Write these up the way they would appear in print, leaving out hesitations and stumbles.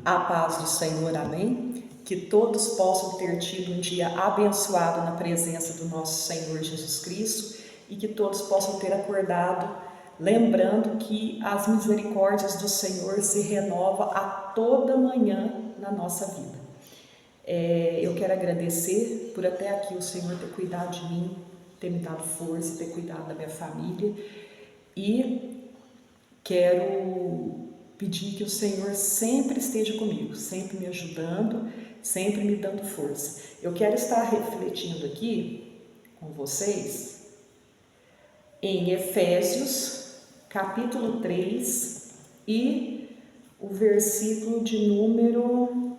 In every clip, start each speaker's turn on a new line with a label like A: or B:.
A: A paz do Senhor, amém? Que todos possam ter tido um dia abençoado na presença do nosso Senhor Jesus Cristo e que todos possam ter acordado lembrando que as misericórdias do Senhor se renovam a toda manhã na nossa vida. Eu quero agradecer por até aqui o Senhor ter cuidado de mim, ter me dado força, ter cuidado da minha família, e quero pedir que o Senhor sempre esteja comigo, sempre me ajudando, sempre me dando força. Eu quero estar refletindo aqui com vocês em Efésios, capítulo 3 e o versículo de número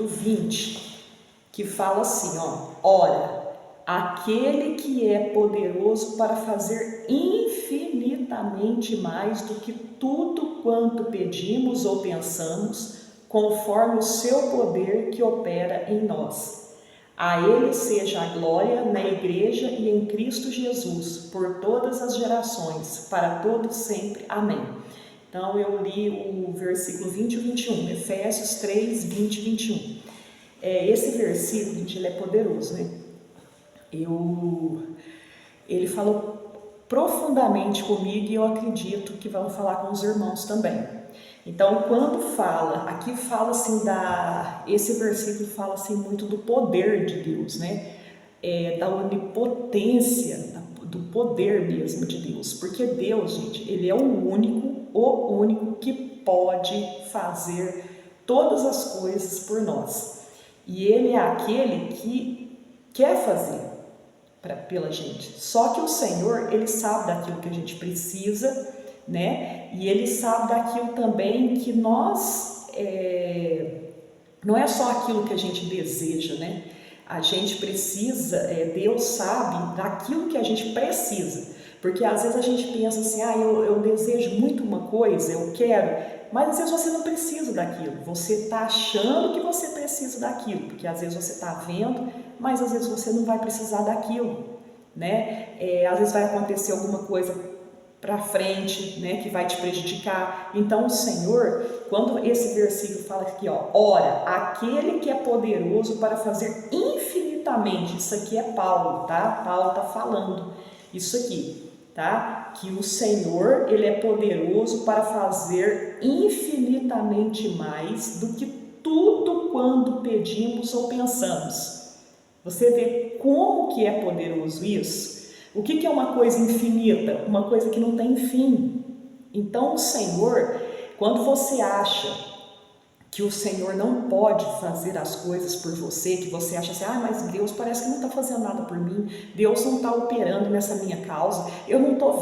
A: 20, que fala assim, ora, aquele que é poderoso para fazer infinitamente mais do que tudo quanto pedimos ou pensamos, conforme o seu poder que opera em nós. A Ele seja a glória na Igreja e em Cristo Jesus, por todas as gerações, para todos sempre. Amém. Então eu li o versículo 20 e 21, Efésios 3, 20 e 21. Esse versículo, gente, ele é poderoso, né? Ele falou profundamente comigo e eu acredito que vão falar com os irmãos também. Então, quando aqui fala assim esse versículo fala assim muito do poder de Deus, né? Da onipotência, do poder mesmo de Deus, porque Deus, gente, ele é o único que pode fazer todas as coisas por nós. E ele é aquele que quer fazer pela gente. Só que o Senhor, ele sabe daquilo que a gente precisa, né? E ele sabe daquilo também que nós, não é só aquilo que a gente deseja, né? A gente precisa, Deus sabe daquilo que a gente precisa. Porque às vezes a gente pensa assim, eu desejo muito uma coisa, eu quero, mas às vezes você não precisa daquilo. Você está achando que você precisa daquilo, porque às vezes você está vendo, mas às vezes você não vai precisar daquilo, né? Às vezes vai acontecer alguma coisa para frente, né, que vai te prejudicar. Então o Senhor, quando esse versículo fala aqui, ora, aquele que é poderoso para fazer infinitamente, isso aqui é Paulo, tá? Paulo tá falando isso aqui, tá? Que o Senhor, ele é poderoso para fazer infinitamente mais do que tudo quando pedimos ou pensamos. Você vê como que é poderoso isso? O que é uma coisa infinita? Uma coisa que não tem fim. Então o Senhor, quando você acha que o Senhor não pode fazer as coisas por você, que você acha assim, mas Deus parece que não está fazendo nada por mim, Deus não está operando nessa minha causa, eu não estou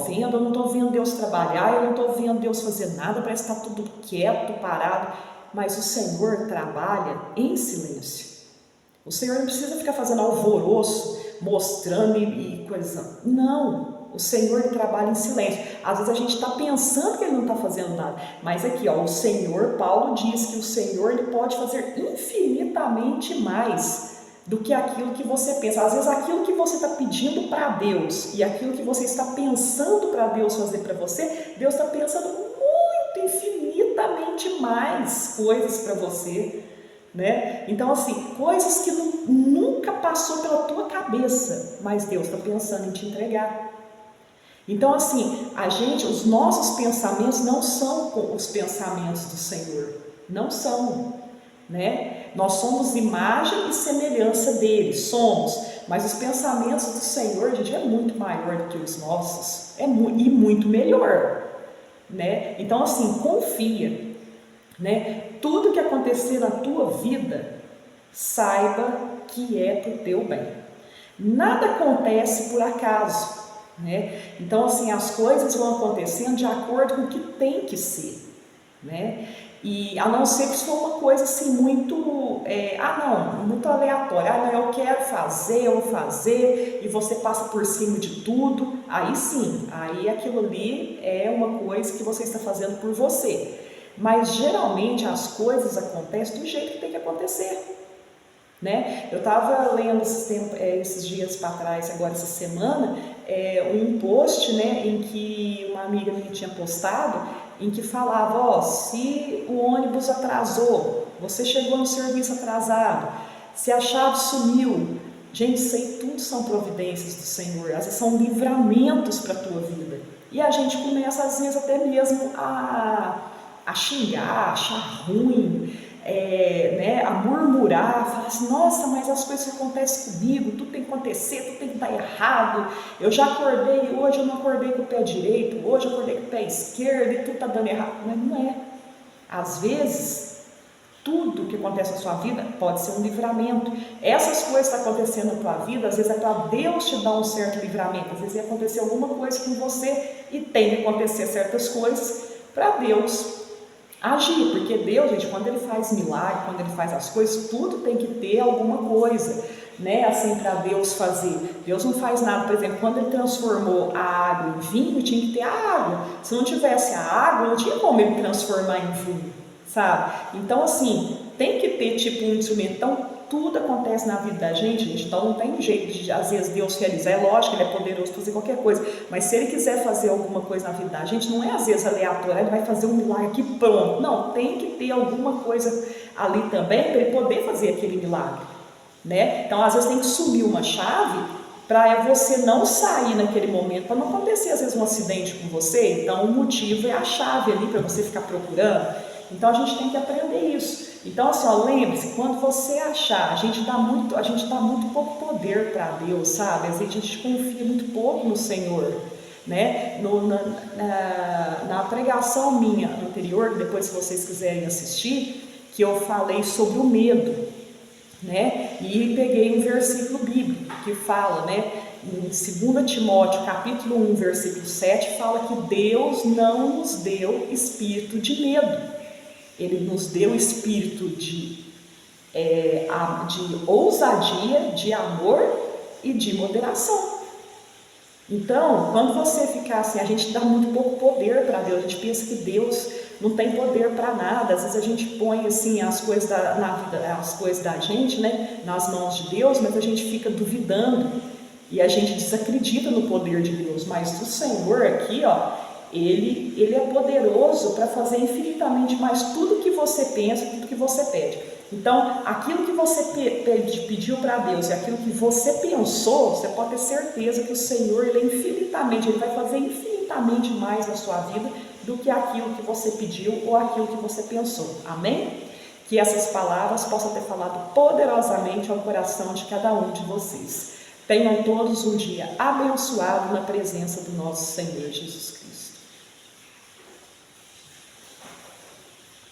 A: vendo Deus trabalhar, eu não estou vendo Deus fazer nada, parece que está tudo quieto, parado, mas o Senhor trabalha em silêncio. O Senhor não precisa ficar fazendo alvoroço, mostrando e coisa. Não, o Senhor trabalha em silêncio. Às vezes a gente está pensando que Ele não está fazendo nada. Mas aqui, o Senhor, Paulo diz que o Senhor, Ele pode fazer infinitamente mais do que aquilo que você pensa. Às vezes aquilo que você está pedindo para Deus e aquilo que você está pensando para Deus fazer para você, Deus está pensando muito, infinitamente mais coisas para você. Né? Então assim, coisas que nunca passou pela tua cabeça, mas Deus está pensando em te entregar. Então assim, os nossos pensamentos não são os pensamentos do Senhor, não são, né? Nós somos imagem e semelhança dele, mas os pensamentos do Senhor, gente, é muito maior do que os nossos, e muito melhor, né? Então assim, confia, né? Tudo que acontecer na tua vida, saiba que é para o teu bem. Nada acontece por acaso, né? Então assim, as coisas vão acontecendo de acordo com o que tem que ser, né? E a não ser que isso for uma coisa assim muito, muito aleatória, eu quero fazer, eu vou fazer, e você passa por cima de tudo, aí sim, aí aquilo ali é uma coisa que você está fazendo por você. Mas geralmente as coisas acontecem do jeito que tem que acontecer, né? Eu estava lendo esses dias para trás, agora essa semana, um post, né, em que uma amiga minha tinha postado, em que falava, ó, se o ônibus atrasou, você chegou no serviço atrasado, se a chave sumiu. Gente, isso aí tudo são providências do Senhor, às vezes são livramentos para a tua vida. E a gente começa às vezes até mesmo a xingar, a achar ruim, né, a murmurar, falar assim, nossa, mas as coisas que acontecem comigo, tudo tem que acontecer, tudo tem que estar errado, eu já acordei, hoje eu não acordei com o pé direito, hoje eu acordei com o pé esquerdo e tudo está dando errado. Mas não é. Às vezes, tudo que acontece na sua vida pode ser um livramento. Essas coisas que estão acontecendo na tua vida, às vezes é para Deus te dar um certo livramento, às vezes vai acontecer alguma coisa com você e tem que acontecer certas coisas para Deus agir, porque Deus, gente, quando Ele faz milagre, quando Ele faz as coisas, tudo tem que ter alguma coisa, né, assim, para Deus fazer. Deus não faz nada, por exemplo, quando Ele transformou a água em vinho, tinha que ter a água. Se não tivesse a água, não tinha como Ele transformar em vinho, sabe? Então, assim, tem que ter tipo um instrumento. Então, tudo acontece na vida da gente, então não tem jeito de, às vezes, Deus realizar. É lógico que Ele é poderoso para fazer qualquer coisa, mas se Ele quiser fazer alguma coisa na vida da gente, não é às vezes aleatório, Ele vai fazer um milagre aqui, pronto. Não, tem que ter alguma coisa ali também para Ele poder fazer aquele milagre, né? Então, às vezes tem que sumir uma chave para você não sair naquele momento, para não acontecer às vezes um acidente com você. Então, o motivo é a chave ali para você ficar procurando. Então, a gente tem que aprender isso. Então, assim, lembre-se, quando você achar, a gente dá muito pouco poder para Deus, sabe? Às vezes a gente confia muito pouco no Senhor, né? Na pregação minha anterior, depois se vocês quiserem assistir, que eu falei sobre o medo, né? E peguei um versículo bíblico que fala, né? Em 2 Timóteo, capítulo 1, versículo 7, fala que Deus não nos deu espírito de medo. Ele nos deu espírito de ousadia, de amor e de moderação. Então, quando você ficar assim, a gente dá muito pouco poder para Deus, a gente pensa que Deus não tem poder para nada. Às vezes a gente põe assim as coisas as coisas da gente, né, nas mãos de Deus, mas a gente fica duvidando e a gente desacredita no poder de Deus. Mas o Senhor aqui, ó, Ele é poderoso para fazer infinitamente mais tudo que você pensa, tudo que você pede. Então, aquilo que você pediu para Deus e aquilo que você pensou, você pode ter certeza que o Senhor, Ele vai fazer infinitamente mais na sua vida do que aquilo que você pediu ou aquilo que você pensou. Amém? Que essas palavras possam ter falado poderosamente ao coração de cada um de vocês. Tenham todos um dia abençoado na presença do nosso Senhor Jesus Cristo.